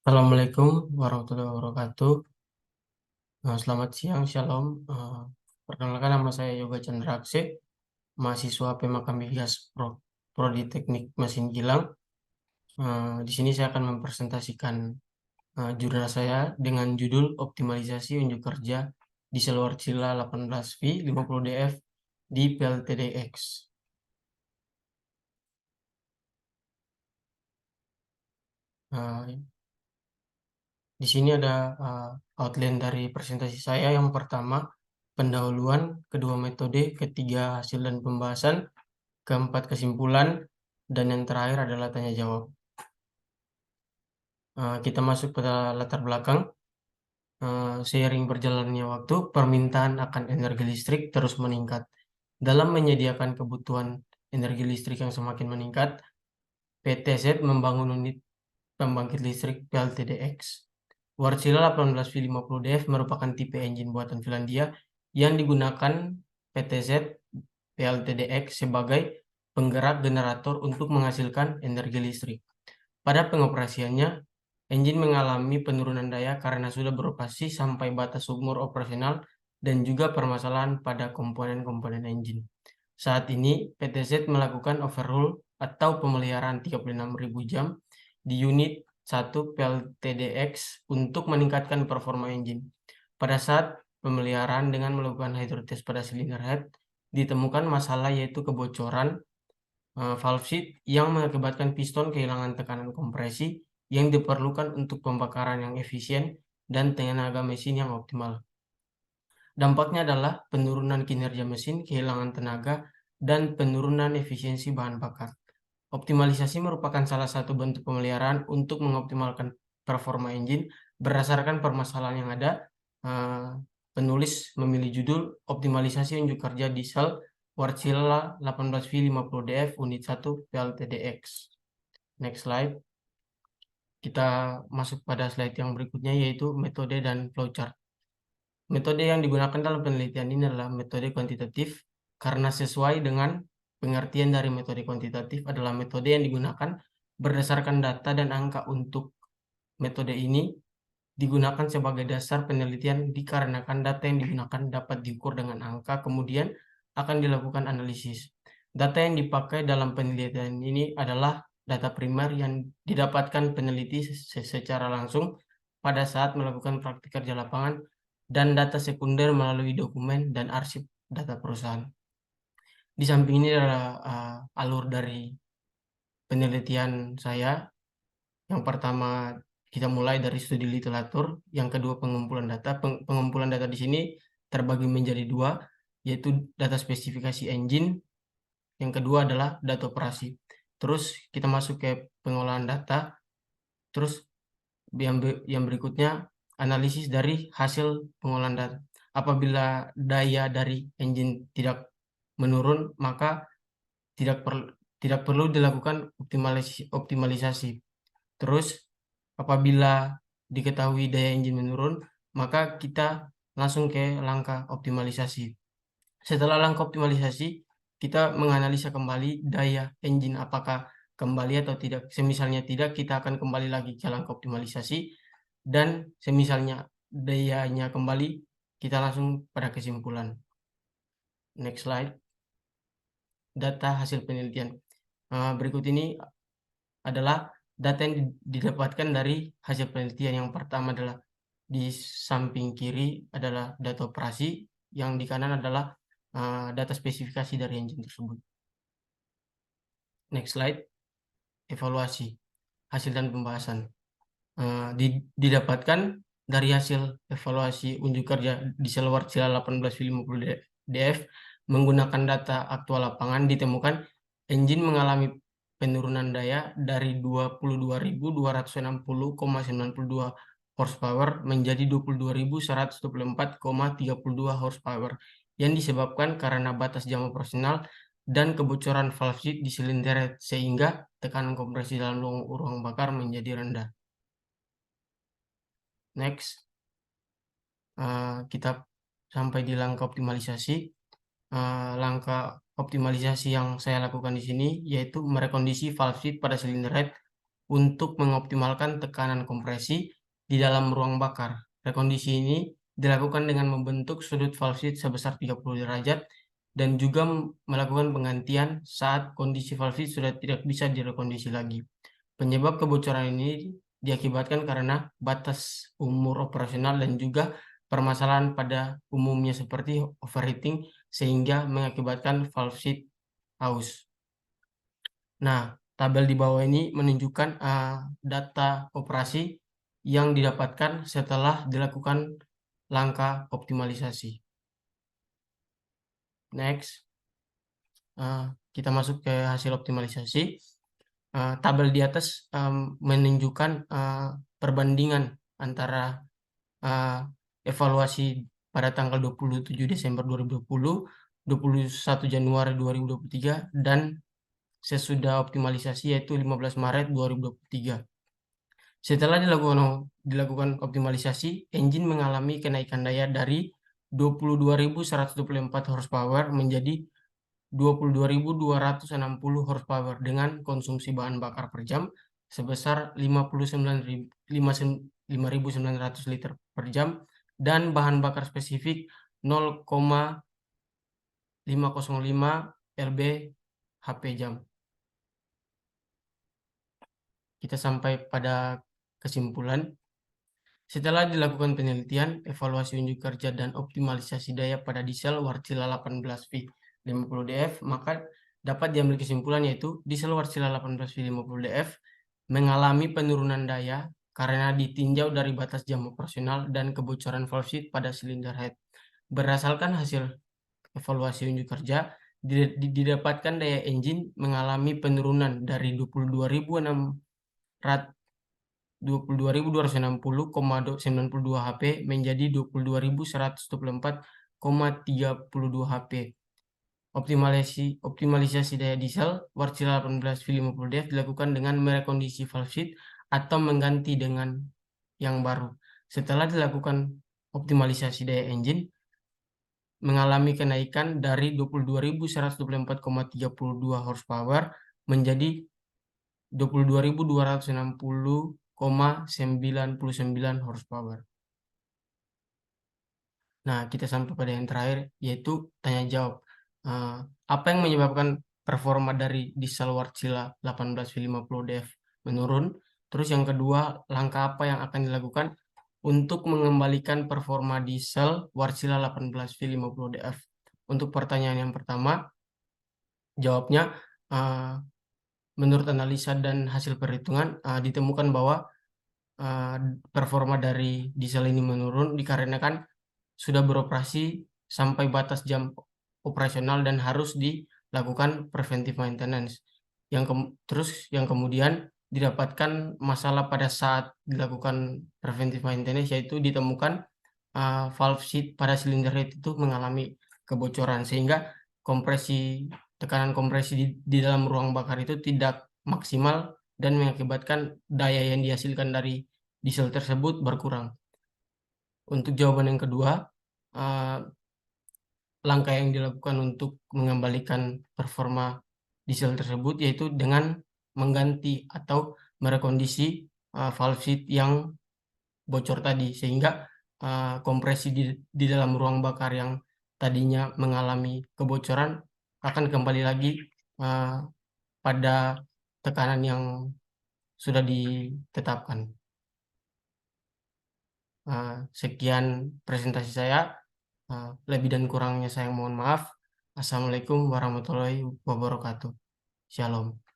Assalamualaikum warahmatullahi wabarakatuh. Selamat siang, shalom. Perkenalkan nama saya Yoga Chandra Akse, mahasiswa Pemaka Migas Prodi Teknik Mesin Gilang. Di sini saya akan mempresentasikan jurnal saya dengan judul Optimalisasi Unjuk Kerja di Seluar Sila 18V 50DF di PLTDX. Di sini ada outline dari presentasi saya. Yang pertama, pendahuluan, kedua metode, ketiga hasil dan pembahasan, keempat kesimpulan, dan yang terakhir adalah tanya jawab. Kita masuk pada latar belakang. Seiring berjalannya waktu, permintaan akan energi listrik terus meningkat. Dalam menyediakan kebutuhan energi listrik yang semakin meningkat, PT Z membangun unit pembangkit listrik PLTDX. Wärtsilä 18V50DF merupakan tipe engine buatan Finlandia yang digunakan PT Z PLTDX sebagai penggerak generator untuk menghasilkan energi listrik. Pada pengoperasiannya, engine mengalami penurunan daya karena sudah beroperasi sampai batas umur operasional dan juga permasalahan pada komponen-komponen engine. Saat ini, PT Z melakukan overhaul atau pemeliharaan 36.000 jam di unit 1 PLTDX untuk meningkatkan performa engine. Pada saat pemeliharaan dengan melakukan hydrotest pada silinder head, ditemukan masalah yaitu kebocoran valve sheet yang mengakibatkan piston kehilangan tekanan kompresi yang diperlukan untuk pembakaran yang efisien dan tenaga mesin yang optimal. Dampaknya adalah penurunan kinerja mesin, kehilangan tenaga, dan penurunan efisiensi bahan bakar. Optimalisasi merupakan salah satu bentuk pemeliharaan untuk mengoptimalkan performa engine berdasarkan permasalahan yang ada. Penulis memilih judul Optimalisasi Unjuk Kerja Diesel Wärtsilä 18V50DF Unit 1 PLTDX. Next slide. Kita masuk pada slide yang berikutnya, yaitu metode dan flowchart. Metode yang digunakan dalam penelitian ini adalah metode kuantitatif karena sesuai dengan pengertian dari metode kuantitatif adalah metode yang digunakan berdasarkan data dan angka. Untuk metode ini digunakan sebagai dasar penelitian dikarenakan data yang digunakan dapat diukur dengan angka, kemudian akan dilakukan analisis. Data yang dipakai dalam penelitian ini adalah data primer yang didapatkan peneliti secara langsung pada saat melakukan praktik kerja lapangan, dan data sekunder melalui dokumen dan arsip data perusahaan. Di samping ini adalah alur dari penelitian saya. Yang pertama, kita mulai dari studi literatur. Yang kedua, pengumpulan data. Pengumpulan data di sini terbagi menjadi dua, yaitu data spesifikasi engine. Yang kedua adalah data operasi. Terus kita masuk ke pengolahan data. Terus yang berikutnya, analisis dari hasil pengolahan data. Apabila daya dari engine tidak menurun, maka tidak perlu dilakukan optimalisasi. Terus apabila diketahui daya engine menurun, maka kita langsung ke langkah optimalisasi. Setelah langkah optimalisasi, kita menganalisa kembali daya engine apakah kembali atau tidak. Semisalnya tidak, kita akan kembali lagi ke langkah optimalisasi, dan semisalnya dayanya kembali, kita langsung pada kesimpulan. Next slide. Data hasil penelitian. Berikut ini adalah data yang didapatkan dari hasil penelitian. Yang pertama adalah di samping kiri adalah data operasi, yang di kanan adalah data spesifikasi dari engine tersebut. Next slide. Evaluasi hasil dan pembahasan. Didapatkan dari hasil evaluasi unjuk kerja di seluar Wärtsilä 18V50DF menggunakan data aktual lapangan, ditemukan engine mengalami penurunan daya dari 22.260,92 horsepower menjadi 22.124,32 horsepower yang disebabkan karena batas jam operasional dan kebocoran valve sheet di silinder sehingga tekanan kompresi dalam ruang bakar menjadi rendah. Next, kita sampai di langkah optimalisasi. Langkah optimalisasi yang saya lakukan di sini yaitu merekondisi valve sheet pada silinder head untuk mengoptimalkan tekanan kompresi di dalam ruang bakar. Rekondisi ini dilakukan dengan membentuk sudut valve sheet sebesar 30 derajat dan juga melakukan penggantian saat kondisi valve sheet sudah tidak bisa direkondisi lagi. Penyebab kebocoran ini diakibatkan karena batas umur operasional dan juga permasalahan pada umumnya seperti overheating sehingga mengakibatkan valve sheet aus. Nah, tabel di bawah ini menunjukkan data operasi yang didapatkan setelah dilakukan langkah optimalisasi. Next, kita masuk ke hasil optimalisasi. Tabel di atas menunjukkan perbandingan antara evaluasi pada tanggal 27 Desember 2020, 21 Januari 2023, dan sesudah optimalisasi yaitu 15 Maret 2023. Setelah dilakukan optimalisasi, engine mengalami kenaikan daya dari 22.124 horsepower menjadi 22.260 horsepower dengan konsumsi bahan bakar per jam sebesar 5.900 liter per jam dan bahan bakar spesifik 0,505 lb/HP jam. Kita sampai pada kesimpulan. Setelah dilakukan penelitian, evaluasi unjuk kerja dan optimalisasi daya pada diesel Wärtsilä 18V50DF, maka dapat diambil kesimpulan yaitu diesel Wärtsilä 18V50DF mengalami penurunan daya karena ditinjau dari batas jam operasional dan kebocoran valve sheet pada silinder head. Berdasarkan hasil evaluasi unjuk kerja, didapatkan daya engine mengalami penurunan dari 22.260,92 HP menjadi 22.124,32 HP. Optimalisasi daya diesel Wärtsilä 18V50DF dilakukan dengan merekondisi valve sheet atau mengganti dengan yang baru. Setelah dilakukan optimalisasi daya engine, mengalami kenaikan dari 22.124,32 horsepower menjadi 22.260,99 horsepower. Nah, kita sampai pada yang terakhir, yaitu tanya jawab. Apa yang menyebabkan performa dari diesel Wärtsilä 18V50DF menurun? Terus yang kedua, langkah apa yang akan dilakukan untuk mengembalikan performa diesel Wärtsilä 18V50DF? Untuk pertanyaan yang pertama, jawabnya menurut analisa dan hasil perhitungan ditemukan bahwa performa dari diesel ini menurun dikarenakan sudah beroperasi sampai batas jam operasional dan harus dilakukan preventive maintenance. Terus yang kemudian didapatkan masalah pada saat dilakukan preventive maintenance, yaitu ditemukan valve sheet pada silinder head itu mengalami kebocoran sehingga tekanan kompresi di dalam ruang bakar itu tidak maksimal dan mengakibatkan daya yang dihasilkan dari diesel tersebut berkurang. Untuk jawaban yang kedua, langkah yang dilakukan untuk mengembalikan performa diesel tersebut yaitu dengan mengganti atau merekondisi valve sheet yang bocor tadi sehingga kompresi di dalam ruang bakar yang tadinya mengalami kebocoran akan kembali lagi pada tekanan yang sudah ditetapkan. Sekian presentasi saya. Lebih dan kurangnya saya mohon maaf. Assalamualaikum warahmatullahi wabarakatuh. Shalom.